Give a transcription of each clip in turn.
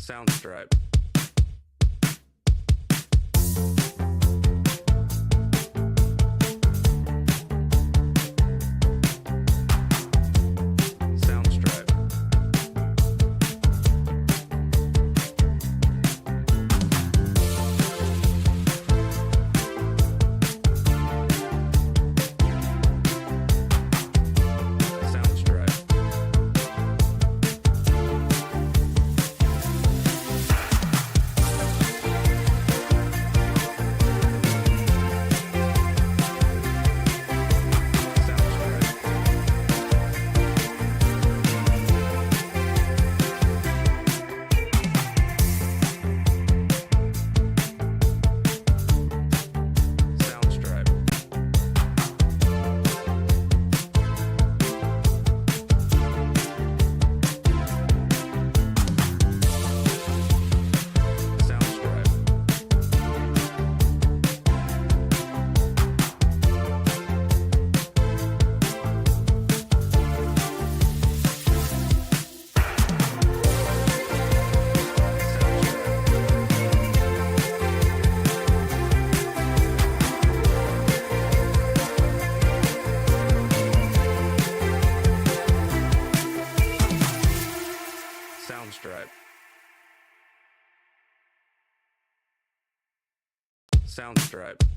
Soundstripe. Soundstripe. Soundstripe.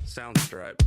Soundstripe. Soundstripe.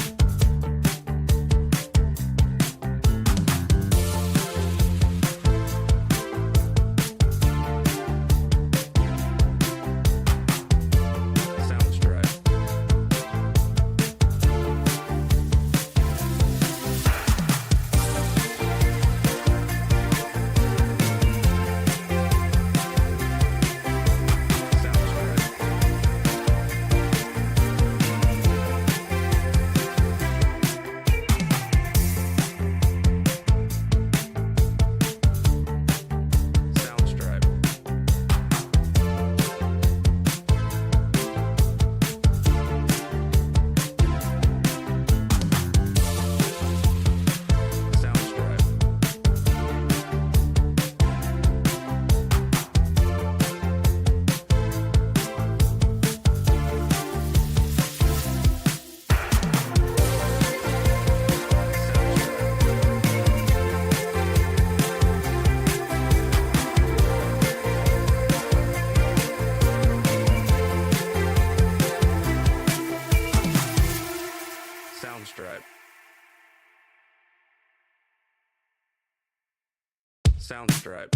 Soundstripe. Soundstripe.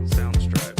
Soundstripe.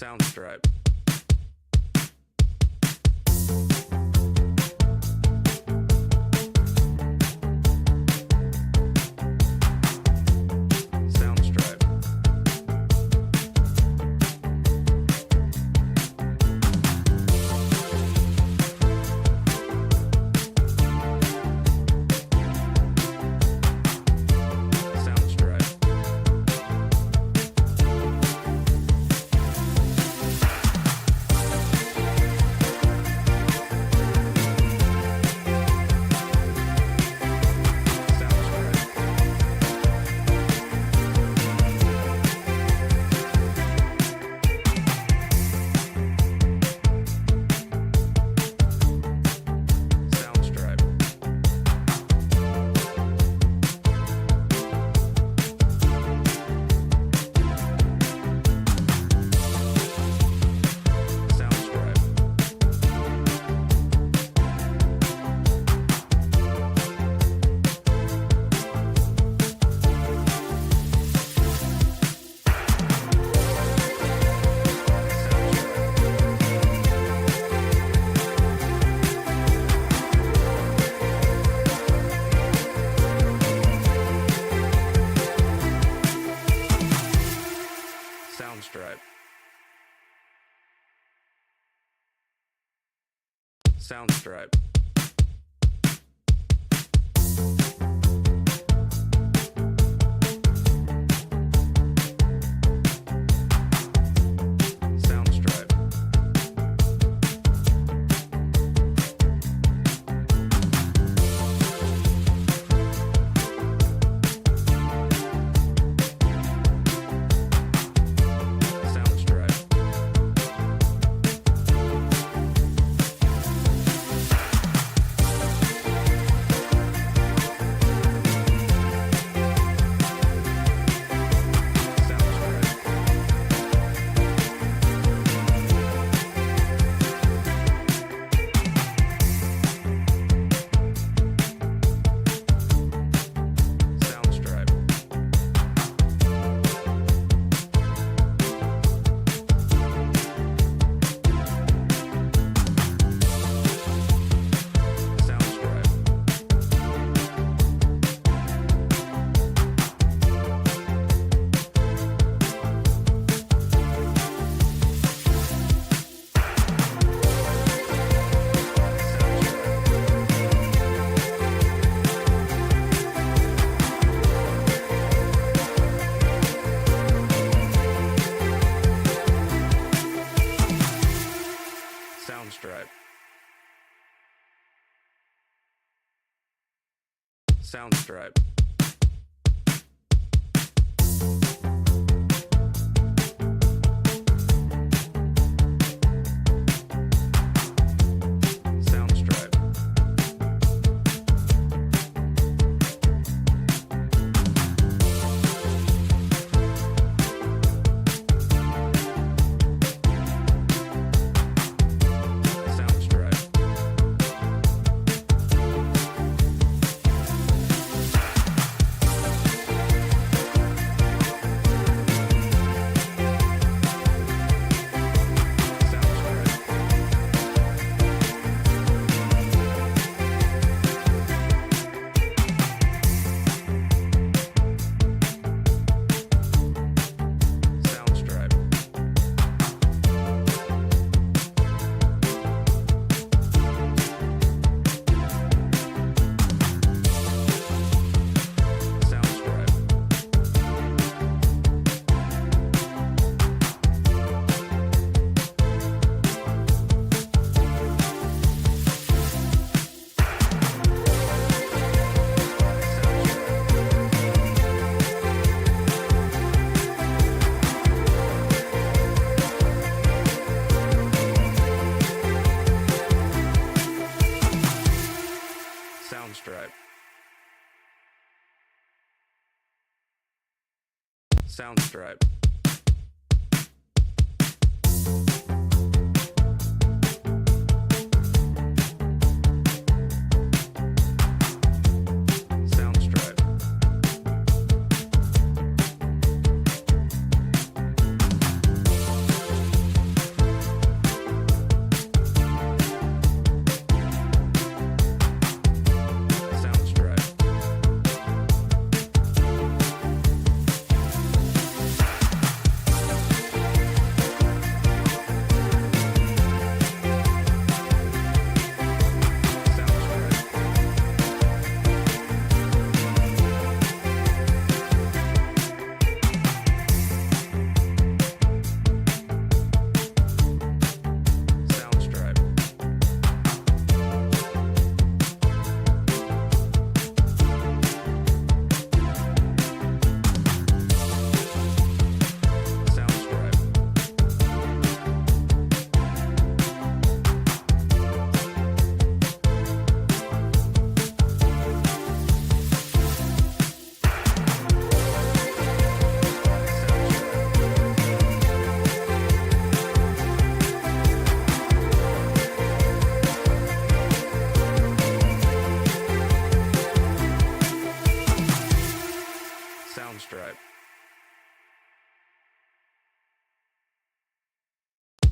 Soundstripe. Soundstripe. Soundstripe. Soundstripe. Soundstripe. Soundstripe. Soundstripe.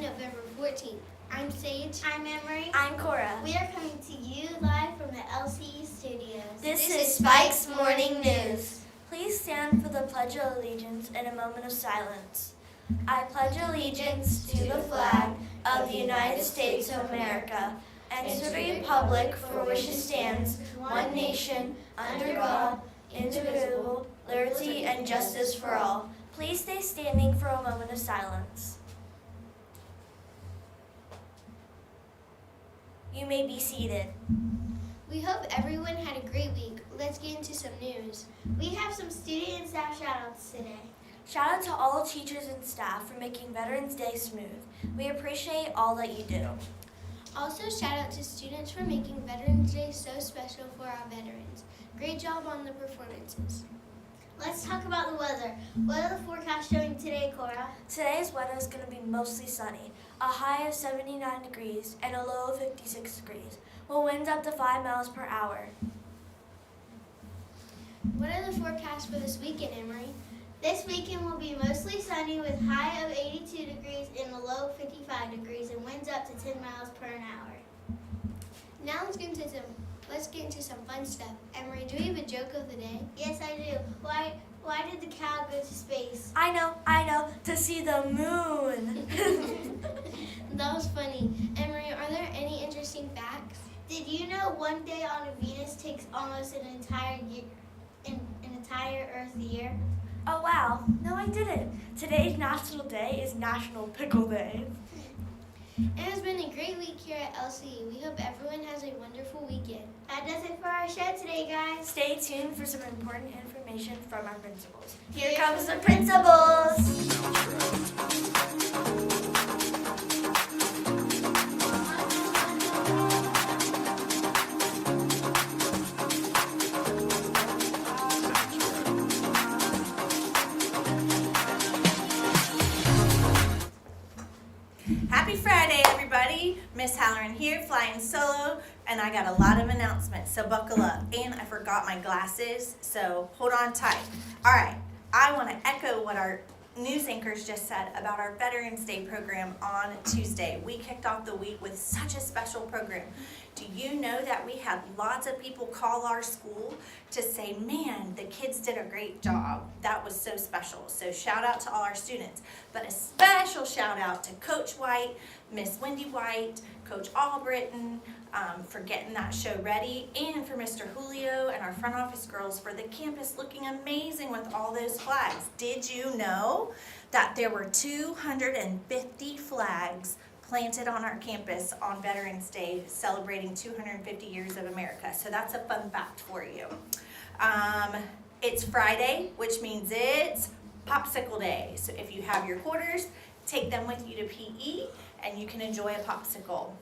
November 14th. I'm Sage. I'm Emery. I'm Cora. We are coming to you live from the LCE studios. This is Spike's Morning News. Please stand for the Pledge of Allegiance in a moment of silence. I pledge allegiance to the flag of the United States of America and to the republic for which it stands, one nation, under God, indivisible, liberty and justice for all. Please stay standing for a moment of silence. You may be seated. We hope everyone had a great week. Let's get into some news. We have some student and staff shout-outs today. Shout out to all teachers and staff for making Veterans Day smooth. We appreciate all that you do. Also, shout out to students for making Veterans Day so special for our veterans. Great job on the performances. Let's talk about the weather. What are the forecasts showing today, Cora? Today's weather is going to be mostly sunny, a high of 79 degrees and a low of 56 degrees, with winds up to 5 miles per hour. What are the forecasts for this weekend, Emery? This weekend will be mostly sunny with high of 82 degrees and a low of 55 degrees and winds up to 10 miles per hour. Now let's get into some fun stuff. Emery, do we have a joke of the day? Yes, I do. Why did the cow go to space? I know, to see the moon. That was funny. Emery, are there any interesting facts? Did you know one day on Venus takes almost an entire Earth year? Oh wow, no I didn't. Today's national day is National Pickle Day. It has been a great week here at LCE. We hope everyone has a wonderful weekend. That does it for our show today, guys. Stay tuned for some important information from our principals. Here Comes the principals! Happy Friday, everybody. Miss Halloran here, flying solo, and I got a lot of announcements, so buckle up. And I forgot my glasses, so hold on tight. All right, I want to echo what our news anchors just said about our Veterans Day program on Tuesday. We kicked off the week with such a special program. Do you know that we had lots of people call our school to say, man, the kids did a great job. That was so special. So shout out to all our students. But a special shout out to Coach White, Miss Wendy White, Coach Albritton, for getting that show ready, and for Mr. Julio and our front office girls for the campus looking amazing with all those flags. Did you know that there were 250 flags planted on our campus on Veterans Day, celebrating 250 years of America? So that's a fun fact for you. It's Friday, which means it's Popsicle Day. So if you have your quarters, take them with you to PE and you can enjoy a popsicle.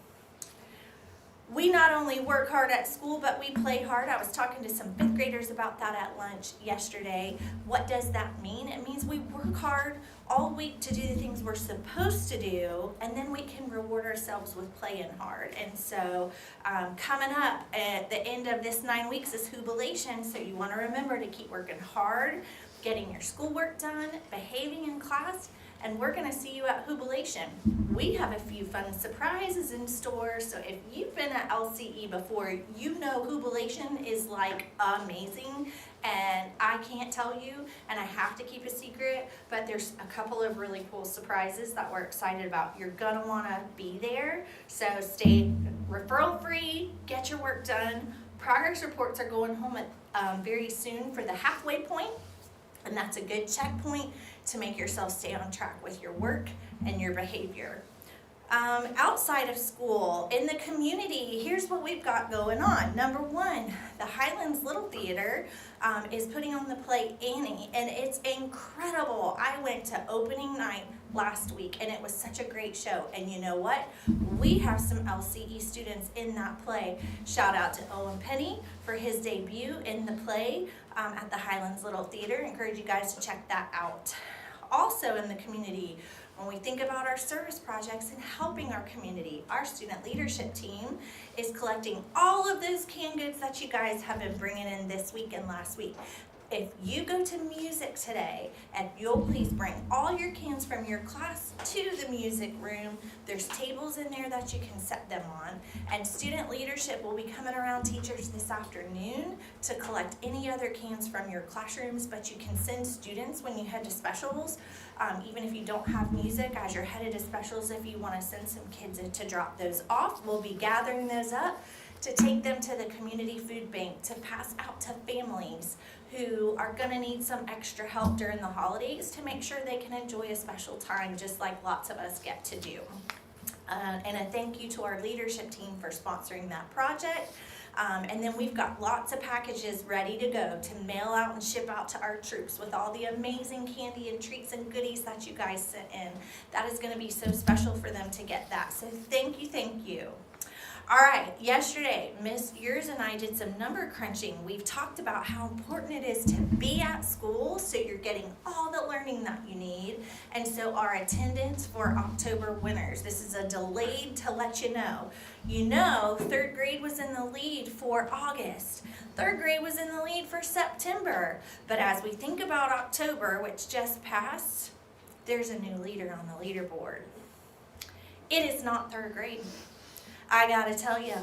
We not only work hard at school, but we play hard. I was talking to some 5th graders about that at lunch yesterday. What does that mean? It means we work hard all week to do the things we're supposed to do, and then we can reward ourselves with playing hard. And so coming up at the end of this 9 weeks is Jubilation, so you want to remember to keep working hard, getting your schoolwork done, behaving in class, and we're going to see you at Jubilation. We have a few fun surprises in store, so if you've been at LCE before, you know Jubilation is like amazing, and I can't tell you, and I have to keep a secret, but there's a couple of really cool surprises that we're excited about. You're going to want to be there, so stay referral free, get your work done. Progress reports are going home very soon for the halfway point, and that's a good checkpoint to make yourself stay on track with your work and your behavior. Outside of school, in the community, here's what we've got going on. Number one, the Highlands Little Theater is putting on the play Annie, and it's incredible. I went to opening night last week, and it was such a great show. And you know what? We have some LCE students in that play. Shout out to Owen Penny for his debut in the play at the Highlands Little Theater. Encourage you guys to check that out. Also in the community, when we think about our service projects and helping our community, our student leadership team is collecting all of those canned goods that you guys have been bringing in this week and last week. if you go to music today, and you'll please bring all your cans from your class to the music room. There's tables in there that you can set them on. And student leadership will be coming around teachers this afternoon to collect any other cans from your classrooms, but you can send students when you head to specials. Even if you don't have music, as you're headed to specials, if you want to send some kids to drop those off, we'll be gathering those up to take them to the community food bank to pass out to families who are going to need some extra help during the holidays to make sure they can enjoy a special time just like lots of us get to do. And a thank you to our leadership team for sponsoring that project. And then we've got lots of packages ready to go to mail out and ship out to our troops with all the amazing candy and treats and goodies that you guys sent in. That is going to be so special for them to get that. So thank you, thank you. All right, yesterday, Miss Ears and I did some number crunching. We've talked about how important it is to be at school so you're getting all the learning that you need. And so our attendance for October winners, this is a delayed to let you know. You know, third grade was in the lead for August. Third grade was in the lead for September. But as we think about October, which just passed, there's a new leader on the leaderboard. It is not third grade. I gotta tell you,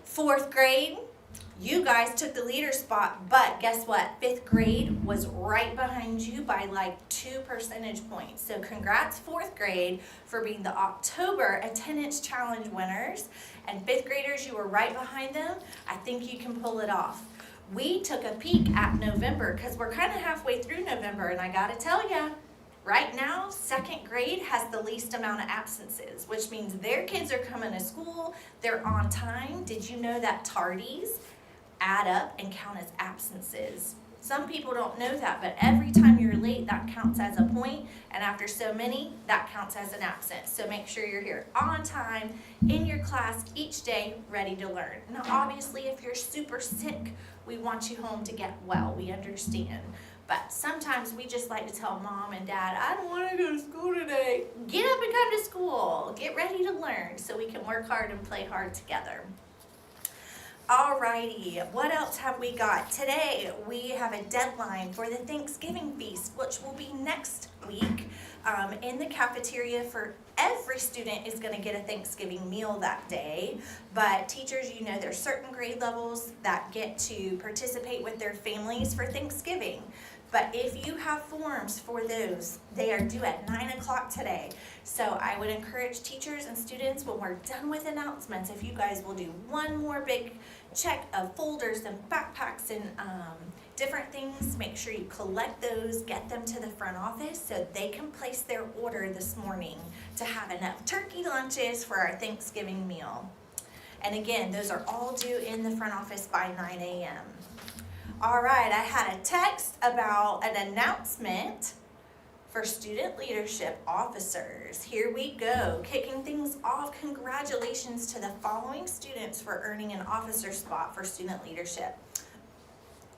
fourth grade, you guys took the leader spot, but guess what? Fifth grade was right behind you by like 2 percentage points. So congrats, fourth grade, for being the October attendance challenge winners. And fifth graders, you were right behind them. I think you can pull it off. We took a peek at November because we're kind of halfway through November, and I gotta tell you, right now, second grade has the least amount of absences, which means their kids are coming to school, they're on time. Did you know that tardies add up and count as absences? Some people don't know that, but every time you're late, that counts as a point, and after so many, that counts as an absence. So make sure you're here on time, in your class each day, ready to learn. Now, obviously, if you're super sick, we want you home to get well. We understand. But sometimes we just like to tell mom and dad, I don't want to go to school today. Get up and come to school. Get ready to learn so we can work hard and play hard together. Alrighty, what else have we got? Today we have a deadline for the Thanksgiving feast, which will be next week in the cafeteria. For every student is going to get a Thanksgiving meal that day, but teachers, you know, there's certain grade levels that get to participate with their families for Thanksgiving. But if you have forms for those, they are due at 9 o'clock today. So I would encourage teachers and students, when we're done with announcements, if you guys will do one more big check of folders and backpacks and different things, make sure you collect those, get them to the front office so they can place their order this morning to have enough turkey lunches for our Thanksgiving meal. And again, those are all due in the front office by 9 a.m. All right, I had a text about an announcement for student leadership officers. Here we go, kicking things off. Congratulations to the following students for earning an officer spot for student leadership.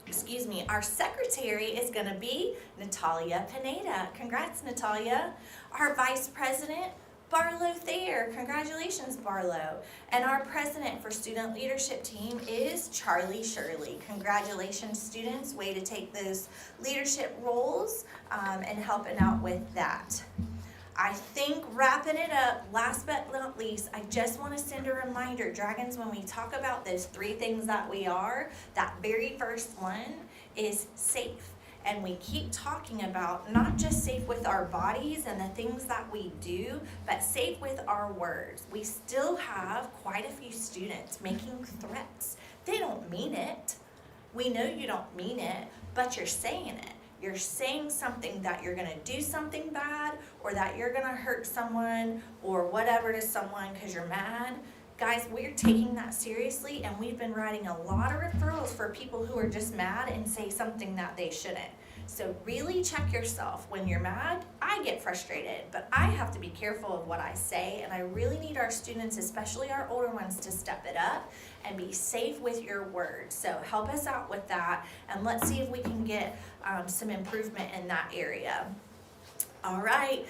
Excuse me, our secretary is going to be Natalia Pineda. Congrats, Natalia. Our vice president, Barlow Thayer. Congratulations, Barlow. And our president for student leadership team is Charlie Shirley. Congratulations, students. Way to take those leadership roles and helping out with that. I think wrapping it up, last but not least, I just want to send a reminder, Dragons, when we talk about those 3 things that we are, that very first one is safe. And we keep talking about not just safe with our bodies and the things that we do, but safe with our words. We still have quite a few students making threats. They don't mean it. We know you don't mean it, but you're saying it. You're saying something that you're going to do something bad, or that you're going to hurt someone or whatever to someone because you're mad. Guys, we're taking that seriously, and we've been writing a lot of referrals for people who are just mad and say something that they shouldn't. So really check yourself. When you're mad, I get frustrated, but I have to be careful of what I say, and I really need our students, especially our older ones, to step it up and be safe with your words. So help us out with that, and let's see if we can get some improvement in that area. All right.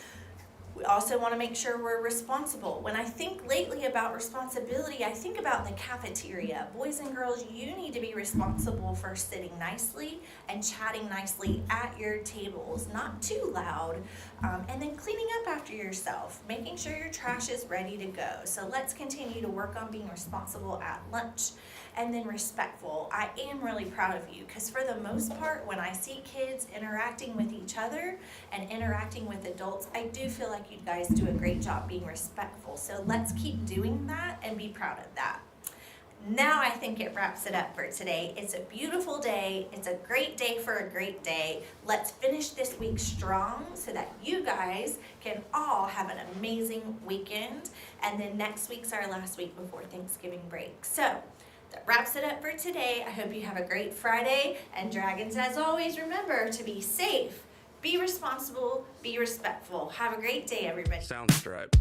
We also want to make sure we're responsible. When I think lately about responsibility, I think about the cafeteria. Boys and girls, you need to be responsible for sitting nicely and chatting nicely at your tables, not too loud, and then cleaning up after yourself, making sure your trash is ready to go. So let's continue to work on being responsible at lunch. And then respectful. I am really proud of you because for the most part, when I see kids interacting with each other and interacting with adults, I do feel like you guys do a great job being respectful. So let's keep doing that and be proud of that. Now I think it wraps it up for today. It's a beautiful day. It's a great day for a great day. Let's finish this week strong so that you guys can all have an amazing weekend. And then next week's our last week before Thanksgiving break. So that wraps it up for today. I hope you have a great Friday. And Dragons, as always, remember to be safe, be responsible, be respectful. Have a great day, everybody. Sound stripe.